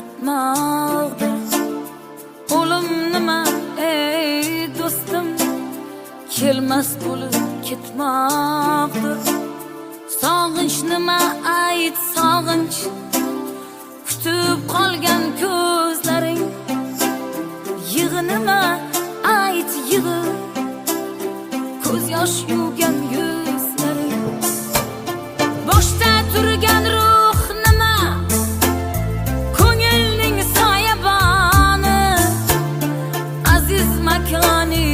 o'tmoqdir. O'lim nima ey do'stim, kelmas bo'lib ketmoqdir. Sog'inch nima ayt sog'inch, kutib qolgan ko'zlaring. Yig'i nima ayt yig'i, ko'z yosh yuvgan yuzlaring. Boshda turgan ruh nima, ko'ngilning soyaboni. Aziz makoni